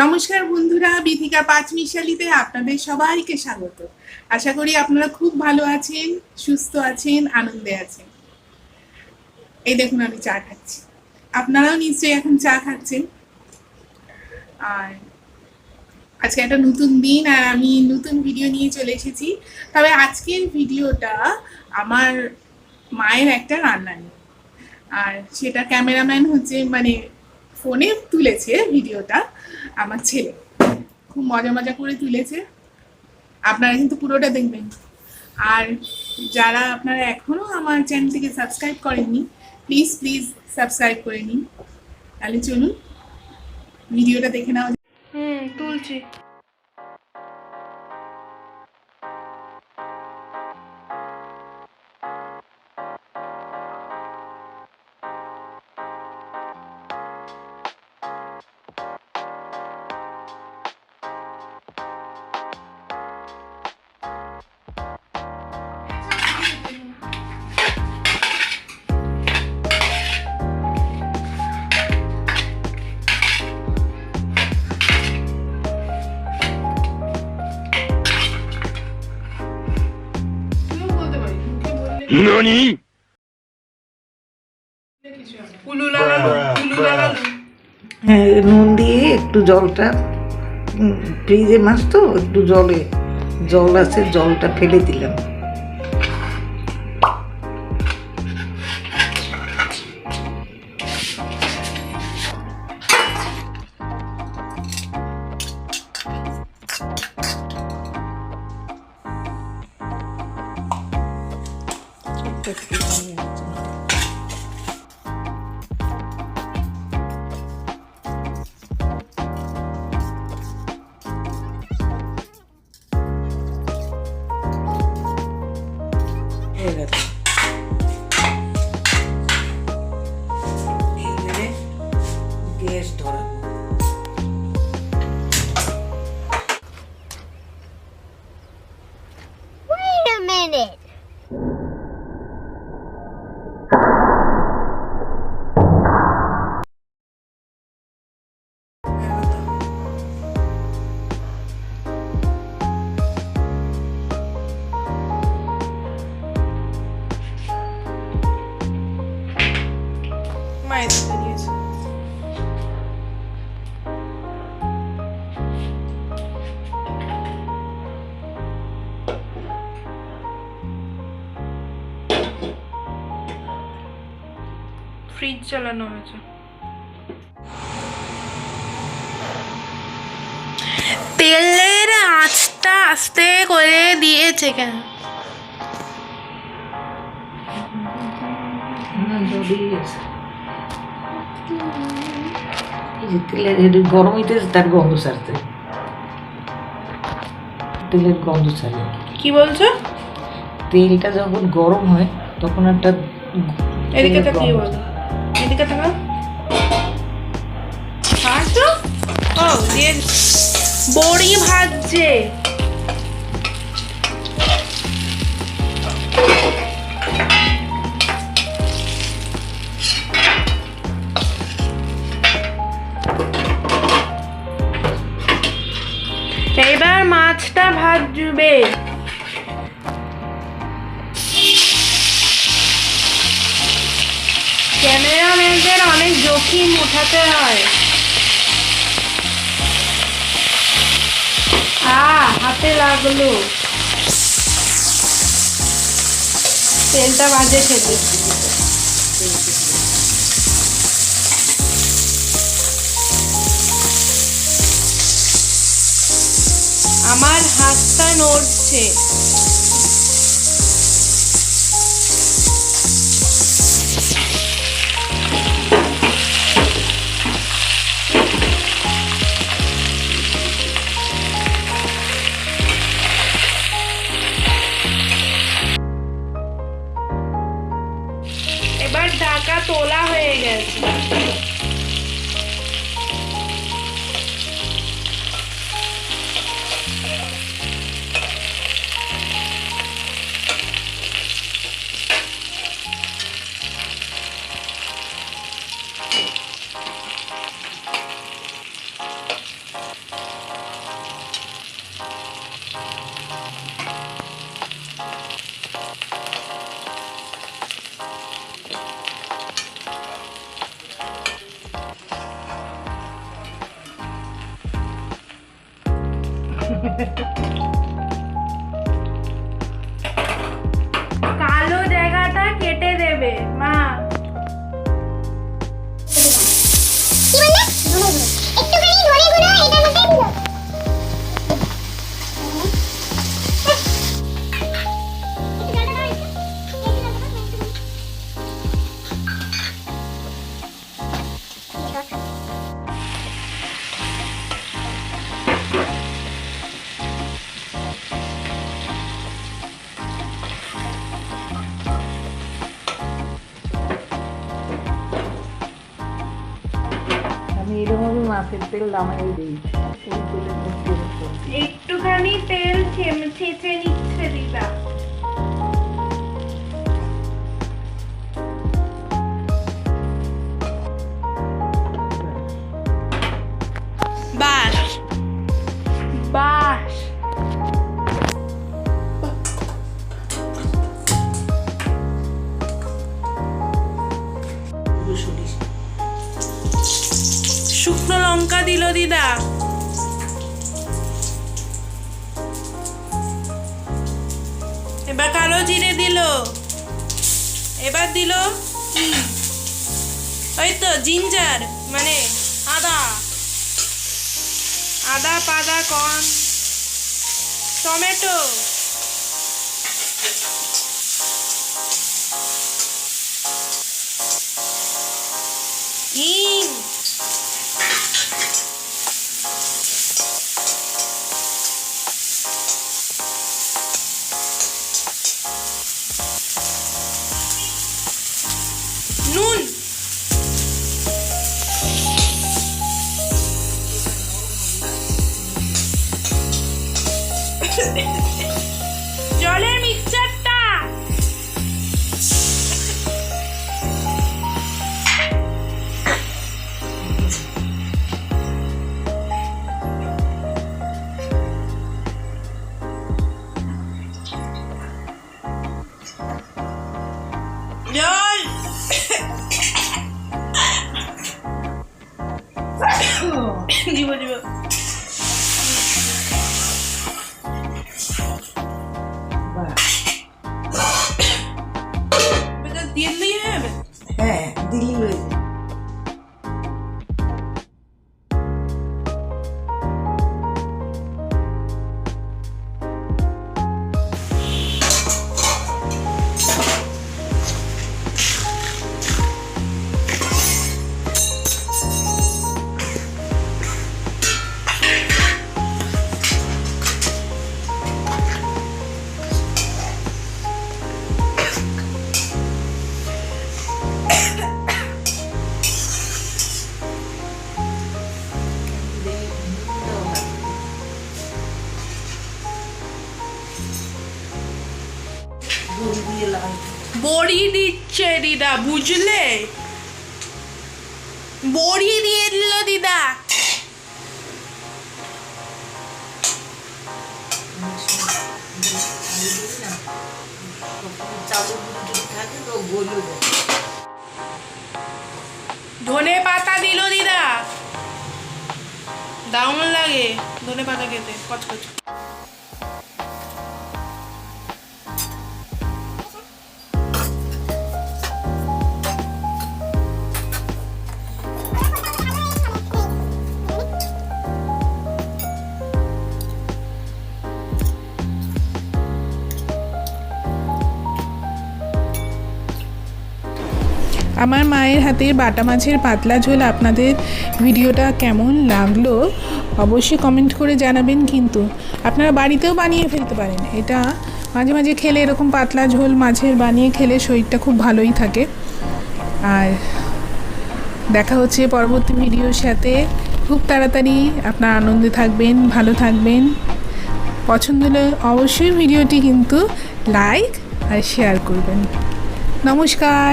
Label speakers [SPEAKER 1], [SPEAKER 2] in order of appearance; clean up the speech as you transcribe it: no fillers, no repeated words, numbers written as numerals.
[SPEAKER 1] নমস্কার বন্ধুরা, বিথিকা পাঁচমিশালিতে আপনাদের সবাইকে স্বাগত। আশা করি আপনারা খুব ভালো আছেন, সুস্থ আছেন, আনন্দে আছেন। এই দেখুন আমি চা খাচ্ছি, আপনারাও নিশ্চয়ই এখন চা খাচ্ছেন। আর আজকে একটা নতুন দিন আর আমি নতুন ভিডিও নিয়ে চলে এসেছি। তবে আজকের ভিডিওটা আমার মায়ের একটা রান্না নিয়ে, আর সেটা ক্যামেরাম্যান হচ্ছে ফোনে তুলেছে ভিডিওটা আমার ছেলে, খুব মজা মজা করে তুলেছে। আপনারা কিন্তু পুরোটা দেখবেন। আর যারা আপনারা এখনো আমার চ্যানেলটিকে সাবস্ক্রাইব করেননি, প্লিজ প্লিজ সাবস্ক্রাইব করে নিন। তাহলে চলুন ভিডিওটা দেখে নাও।
[SPEAKER 2] তুলছি।
[SPEAKER 3] NANI?!
[SPEAKER 4] হ্যাঁ, নুন দিয়ে একটু জলটা ফ্রিজে মাছ তো একটু জল আছে, জলটা ফেলে দিলাম। গ্যাস ধরা
[SPEAKER 5] Wait a minute.
[SPEAKER 2] মায়ের দিতে দিয়েছে। ফ্রিজ চালানো হয়েছে। তেলের আঁচটা আস্তে করে দিয়েছে কেন?
[SPEAKER 4] তেলের গরম হইতেছে, তার গন্ধ ছাড়তে, তেলের গন্ধ ছাড়ে।
[SPEAKER 2] কি বলছো?
[SPEAKER 4] তেলটা যখন গরম হয় তখন একটা
[SPEAKER 2] এদিকে তাকিয়ে বলো, এদিকে তাকাও। হাসো। ও দিয়ে বড়ি ভাজছে। এবার মাছটা ভাজবে। ক্যামেরাম্যানদের অনেক জোখিম উঠাতে হয়। হাতে লাগলো। তেলটা ভাজে খেতে। আমার হাতটা নড়ছে। এবার ঢাকা তোলা হয়ে গেছে। কালো জায়গাটা কেটে দেবে মা।
[SPEAKER 4] আমি এরকম মাছের তেল নামাই দিই, এই তেলের মধ্যে এরকম।
[SPEAKER 2] একটুখানি তেল ছেঁচে নিচ্ছে দিদা।
[SPEAKER 1] বাস
[SPEAKER 2] বাস
[SPEAKER 1] শুকনো লঙ্কা দিল দিদা। এবার কালো জিরে দিল, এবার দিল কি ওই তো জিঞ্জার মানে আদা, আদা পাদা কর্ন, টমেটো, হিং, নুন, জলের মিক্সচারটা, জল, দিব দিব, দিয়ে দিলেই হয়ে যাবে।
[SPEAKER 4] হ্যাঁ, দিলি হয়ে যায়।
[SPEAKER 1] বড়ি দিচ্ছে দিদা, বুঝলে? বড়ি দিয়ে দিল দিদা। ধনে পাতা দিল দিদা, দারুণ লাগে ধনে পাতা খেতে, কচকচ। আমার মায়ের হাতের বাটা মাছের পাতলা ঝোল আপনাদের ভিডিওটা কেমন লাগলো অবশ্যই কমেন্ট করে জানাবেন। কিন্তু আপনারা বাড়িতেও বানিয়ে ফেলতে পারেন, এটা মাঝে মাঝে খেলে এরকম পাতলা ঝোল মাছের বানিয়ে খেলে শরীরটা খুব ভালোই থাকে। আর দেখা হচ্ছে পরবর্তী ভিডিওর সাথে খুব তাড়াতাড়ি। আপনারা আনন্দে থাকবেন, ভালো থাকবেন। পছন্দ হলে অবশ্যই ভিডিওটি কিন্তু লাইক আর শেয়ার করবেন। নমস্কার।